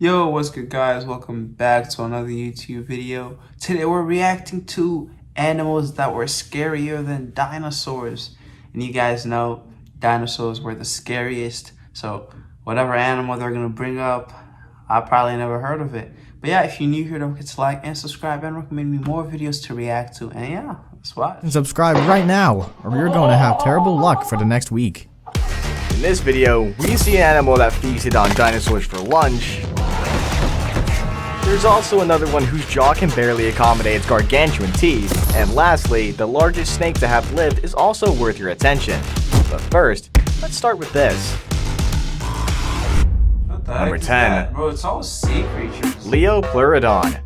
Yo, what's good guys? Welcome back to another YouTube video. Today we're reacting to animals that were scarier than dinosaurs. And you guys know dinosaurs were the scariest. So whatever animal they're going to bring up, I probably never heard of it. But yeah, if you're new here, don't forget to like and subscribe and recommend me more videos to react to. And yeah, let's watch. And subscribe right now, or you're going to have terrible luck for the next week. In this video, we see an animal that feasted on dinosaurs for lunch. There's also another one whose jaw can barely accommodate its gargantuan teeth. And lastly, the largest snake to have lived is also worth your attention. But first, let's start with this. Number 10. Bro, it's all sea creatures. Leopleurodon.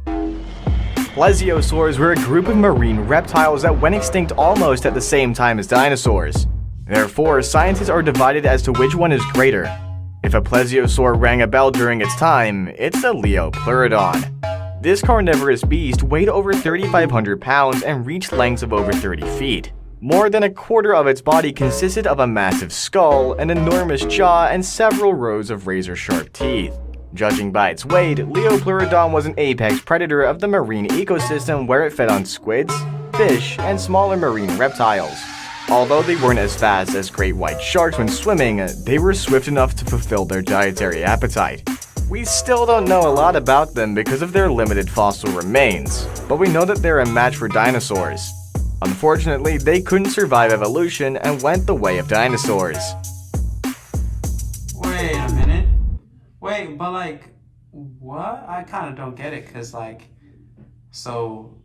Plesiosaurs were a group of marine reptiles that went extinct almost at the same time as dinosaurs. Therefore, scientists are divided as to which one is greater. If a plesiosaur rang a bell during its time, it's a Leopleurodon. This carnivorous beast weighed over 3,500 pounds and reached lengths of over 30 feet. More than a quarter of its body consisted of a massive skull, an enormous jaw, and several rows of razor-sharp teeth. Judging by its weight, Leopleurodon was an apex predator of the marine ecosystem where it fed on squids, fish, and smaller marine reptiles. Although they weren't as fast as great white sharks when swimming, they were swift enough to fulfill their dietary appetite. We still don't know a lot about them because of their limited fossil remains, but we know that they're a match for dinosaurs. Unfortunately, they couldn't survive evolution and went the way of dinosaurs. Wait a minute. Wait, but like, what? I kind of don't get it, because like, so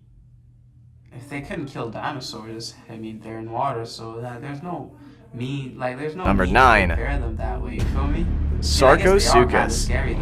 if they couldn't kill dinosaurs, I mean, they're in water, so that there's no there's no Number mean 9. to compare them that way, you feel me? Sarcosuchus. Scary though.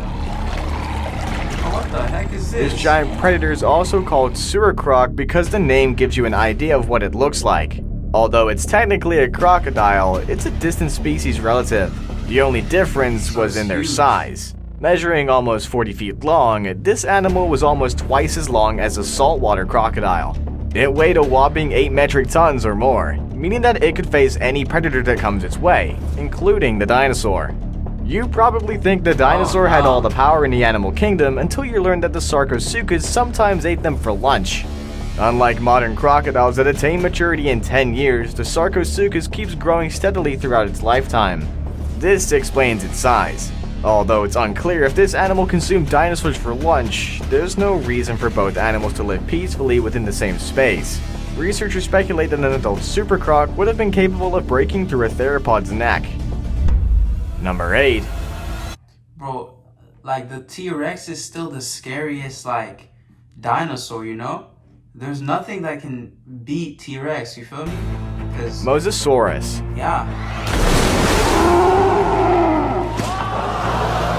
Oh, what the heck is this? This giant predator is also called sauerkraut because the name gives you an idea of what it looks like. Although it's technically a crocodile, it's a distant species relative. The only difference was in their size. Measuring almost 40 feet long, this animal was almost twice as long as a saltwater crocodile. It weighed a whopping 8 metric tons or more, meaning that it could face any predator that comes its way, including the dinosaur. You probably think the dinosaur had all the power in the animal kingdom until you learned that the Sarcosuchus sometimes ate them for lunch. Unlike modern crocodiles that attain maturity in 10 years, the Sarcosuchus keeps growing steadily throughout its lifetime. This explains its size. Although it's unclear if this animal consumed dinosaurs for lunch, there's no reason for both animals to live peacefully within the same space. Researchers speculate that an adult supercroc would have been capable of breaking through a theropod's neck. Number 8. Bro, like the T-Rex is still the scariest like dinosaur, you know? There's nothing that can beat T-Rex, you feel me? Mosasaurus. Yeah.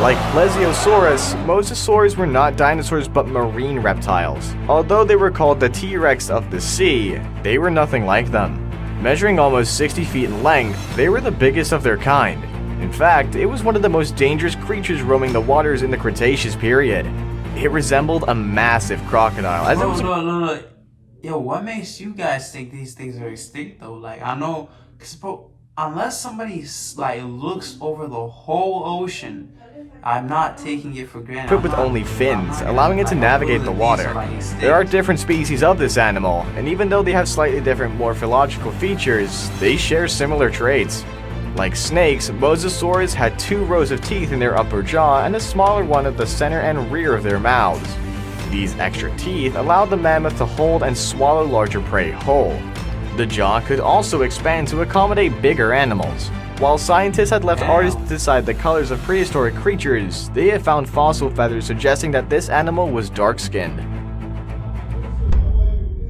Like Plesiosaurus, mosasaurs were not dinosaurs but marine reptiles. Although they were called the T-Rex of the sea, they were nothing like them. Measuring almost 60 feet in length, they were the biggest of their kind. In fact, it was one of the most dangerous creatures roaming the waters in the Cretaceous period. It resembled a massive crocodile. No. Yo, what makes you guys think these things are extinct though? Like, I know, cause bro, unless somebody like looks over the whole ocean, I'm not taking it for granted. Equipped with only fins, allowing it to navigate the water. There are different species of this animal, and even though they have slightly different morphological features, they share similar traits. Like snakes, mosasaurs had 2 rows of teeth in their upper jaw and a smaller one at the center and rear of their mouths. These extra teeth allowed the mammoth to hold and swallow larger prey whole. The jaw could also expand to accommodate bigger animals. While scientists had left artists to decide the colors of prehistoric creatures, they had found fossil feathers suggesting that this animal was dark-skinned.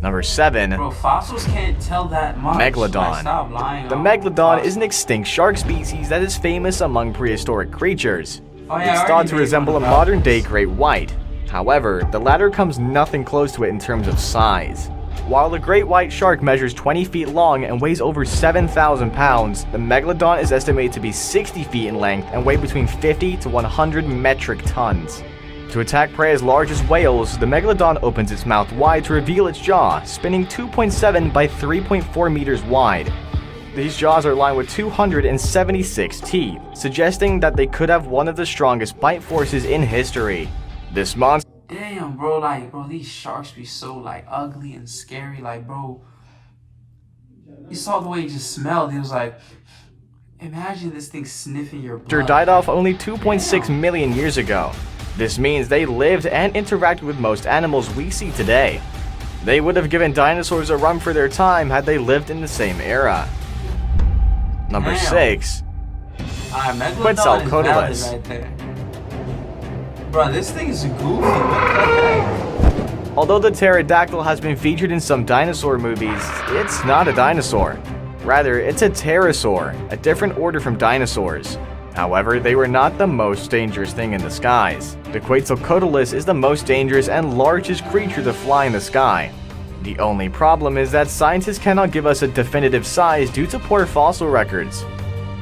Number 7. Bro, fossils can't tell that much. Megalodon. Like, stop lying. The megalodon is an extinct shark species that is famous among prehistoric creatures. It's thought to resemble a modern-day great white. However, the latter comes nothing close to it in terms of size. While the great white shark measures 20 feet long and weighs over 7,000 pounds, the megalodon is estimated to be 60 feet in length and weigh between 50 to 100 metric tons. To attack prey as large as whales, the megalodon opens its mouth wide to reveal its jaw, spinning 2.7 by 3.4 meters wide. these jaws are lined with 276 teeth, suggesting that they could have one of the strongest bite forces in history. This monster Damn, bro, like, bro, these sharks be so, like, ugly and scary. Like, bro, you saw the way it just smelled. It was like, imagine this thing sniffing your blood. died off only 2.6 million years ago. This means they lived and interacted with most animals we see today. They would have given dinosaurs a run for their time had they lived in the same era. Number 6. Quetzalcoatlus. Right there. Bro, this thing is goofy. What the heck? Although the pterodactyl has been featured in some dinosaur movies, it's not a dinosaur. Rather, it's a pterosaur, a different order from dinosaurs. However, they were not the most dangerous thing in the skies. The Quetzalcoatlus is the most dangerous and largest creature to fly in the sky. The only problem is that scientists cannot give us a definitive size due to poor fossil records.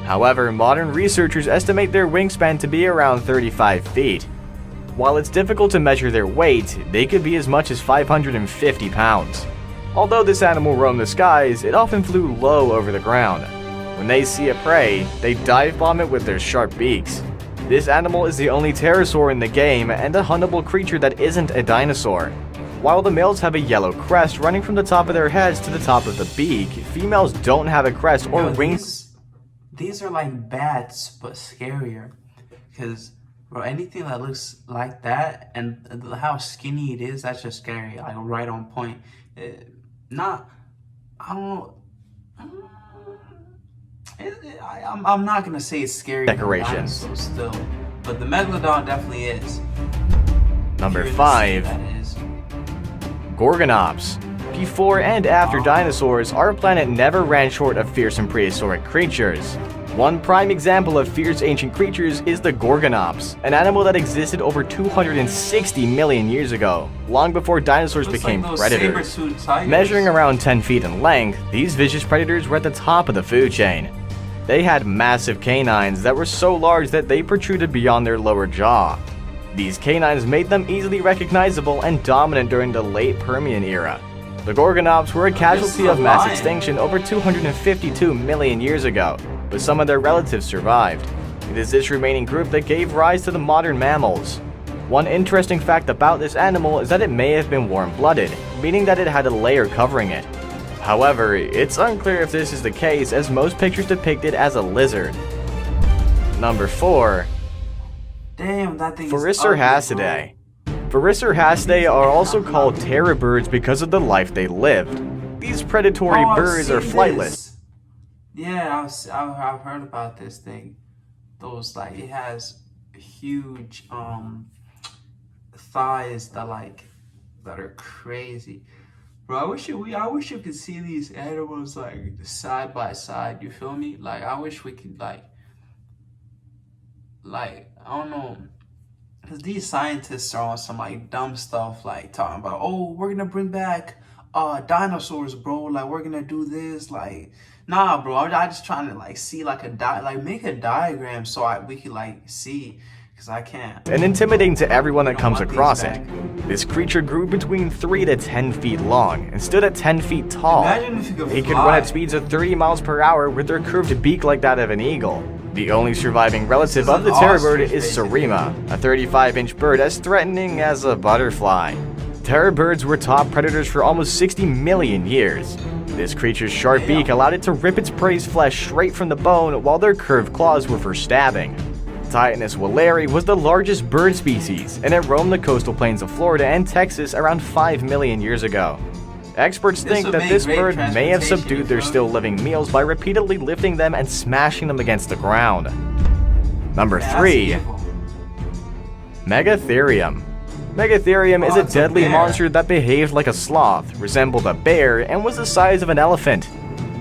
However, modern researchers estimate their wingspan to be around 35 feet. While it's difficult to measure their weight, they could be as much as 550 pounds. Although this animal roamed the skies, it often flew low over the ground. When they see a prey, they dive bomb it with their sharp beaks. This animal is the only pterosaur in the game and a huntable creature that isn't a dinosaur. While the males have a yellow crest running from the top of their heads to the top of the beak, females don't have a crest or wings. These are like bats, but scarier. Because, bro, anything that looks like that and how skinny it is, that's just scary. Like, right on point. I don't know. I'm not gonna say it's scary. Decorations. Still, but the megalodon definitely is. Number 5. Gorgonops. Before and after dinosaurs, our planet never ran short of fearsome prehistoric creatures. One prime example of fierce ancient creatures is the Gorgonops, an animal that existed over 260 million years ago, long before dinosaurs became predators. Measuring around 10 feet in length, these vicious predators were at the top of the food chain. They had massive canines that were so large that they protruded beyond their lower jaw. These canines made them easily recognizable and dominant during the late Permian era. The Gorgonops were a casualty of mass extinction over 252 million years ago, but some of their relatives survived. It is this remaining group that gave rise to the modern mammals. One interesting fact about this animal is that it may have been warm-blooded, meaning that it had a layer covering it. However, it's unclear if this is the case, as most pictures depict it as a lizard. Number 4. Damn, that thing Phorusrhacidae. Phorusrhacidae are also called terror birds because of the life they lived. These predatory birds are flightless. Yeah, I've heard about this thing. Those, like, it has huge thighs that are crazy. Bro, I wish you could see these animals like side by side. You feel me? Like, I wish we could like I don't know, because these scientists are on some like dumb stuff, like talking about, oh, we're gonna bring back dinosaurs, bro. Like, we're gonna do this. Like, nah, bro. I just trying to like see like make a diagram so we could like see. I can't. And intimidating to everyone that comes across it. This creature grew between 3 to 10 feet long and stood at 10 feet tall. Imagine if you could It could run at speeds of 30 miles per hour with their curved beak like that of an eagle. The only surviving relative of the terror bird is Sarima, a 35-inch bird as threatening as a butterfly. Terror birds were top predators for almost 60 million years. This creature's sharp beak allowed it to rip its prey's flesh straight from the bone, while their curved claws were for stabbing. Titanus walleri was the largest bird species, and it roamed the coastal plains of Florida and Texas around 5 million years ago. Experts think that this bird may have subdued their still living meals by repeatedly lifting them and smashing them against the ground. Number 3. Megatherium. Megatherium is a deadly monster that behaved like a sloth, resembled a bear, and was the size of an elephant.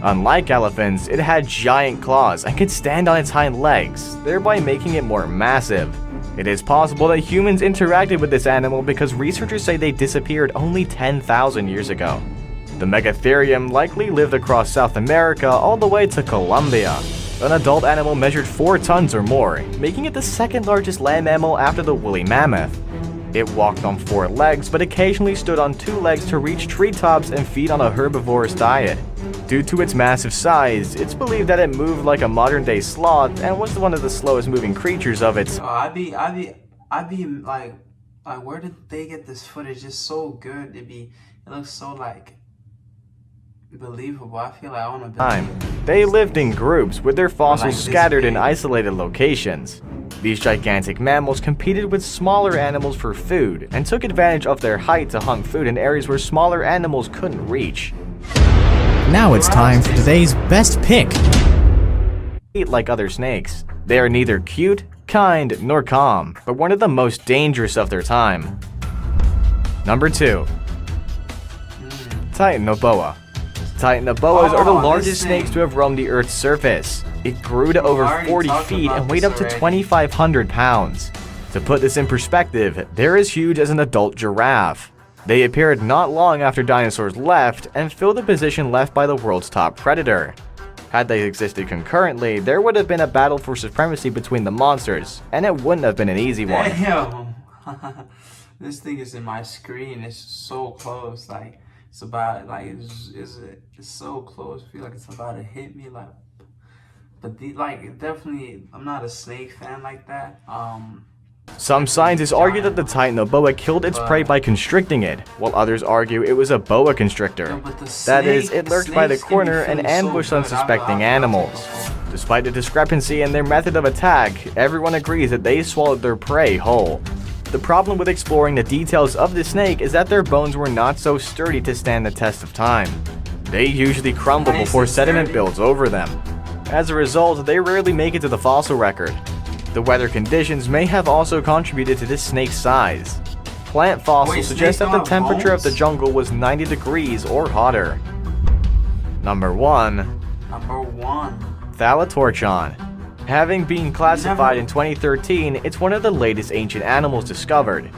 Unlike elephants, it had giant claws and could stand on its hind legs, thereby making it more massive. It is possible that humans interacted with this animal because researchers say they disappeared only 10,000 years ago. The Megatherium likely lived across South America all the way to Colombia. An adult animal measured 4 tons or more, making it the second largest land mammal after the woolly mammoth. It walked on 4 legs, but occasionally stood on 2 legs to reach treetops and feed on a herbivorous diet. Due to its massive size, it's believed that it moved like a modern-day sloth and was one of the slowest moving creatures of its. Oh, I'd be like, where did they get this footage? It's so good. It looks so like believable. I feel like I want to believe. They lived in groups with their fossils this scattered in big. isolated locations. These gigantic mammals competed with smaller animals for food and took advantage of their height to hunt food in areas where smaller animals couldn't reach. Now it's time for today's best pick. Eat like other snakes. They are neither cute, kind, nor calm, but one of the most dangerous of their time. Number 2. Titanoboa. Titanoboas are the largest snakes to have roamed the Earth's surface. It grew to over 40 feet and weighed up to 2,500 pounds. To put this in perspective, they're as huge as an adult giraffe. They appeared not long after dinosaurs left and filled the position left by the world's top predator. Had they existed concurrently, there would have been a battle for supremacy between the monsters, and it wouldn't have been an easy one. Damn. This thing is in my screen. It's so close. Like it's about like it's so close. I feel like it's about to hit me. Like, but definitely, I'm not a snake fan like that. Some scientists argue that the Titanoboa killed its prey by constricting it, while others argue it was a boa constrictor. That is, it lurked by the corner and ambushed unsuspecting animals. Despite the discrepancy in their method of attack, everyone agrees that they swallowed their prey whole. The problem with exploring the details of the snake is that their bones were not so sturdy to stand the test of time. They usually crumble before sediment builds over them. As a result, they rarely make it to the fossil record. The weather conditions may have also contributed to this snake's size. Plant fossils suggest that the temperature of the jungle was 90 degrees or hotter. Number 1. Thalatorchon. Having been classified in 2013, it's one of the latest ancient animals discovered.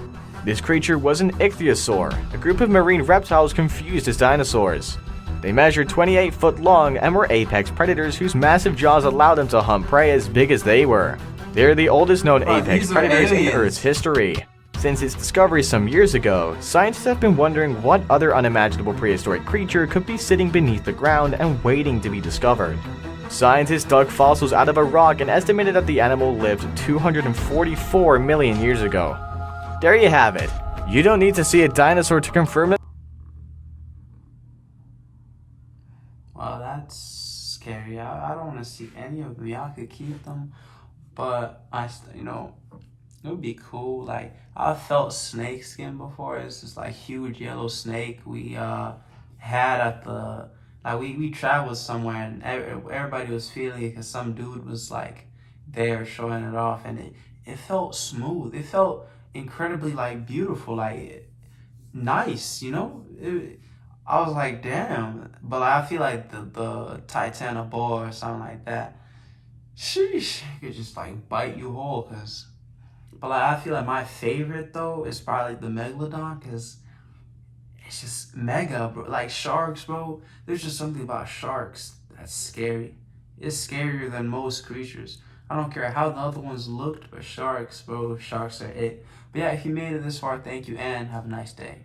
This creature was an ichthyosaur, a group of marine reptiles confused as dinosaurs. They measured 28 foot long and were apex predators whose massive jaws allowed them to hunt prey as big as they were. They're the oldest known apex predators in Earth's history. Since its discovery some years ago, scientists have been wondering what other unimaginable prehistoric creature could be sitting beneath the ground and waiting to be discovered. Scientists dug fossils out of a rock and estimated that the animal lived 244 million years ago. There you have it. You don't need to see a dinosaur to confirm it. Well, that's scary. I don't want to see any of them. Y'all could keep them, but it would be cool. Like, I've felt snake skin before. It's just like huge yellow snake we had at the, like we traveled somewhere and everybody was feeling it because some dude was like there showing it off, and it felt smooth. It felt incredibly like beautiful, like nice, I was like, damn. But I feel like the Titanoboa or something like that, sheesh, it could just like bite you whole. But I feel like my favorite though is probably the Megalodon, because it's just mega, bro. Like sharks, bro. There's just something about sharks that's scary. It's scarier than most creatures. I don't care how the other ones looked, but sharks, bro, sharks are it. But yeah, if you made it this far, thank you and have a nice day.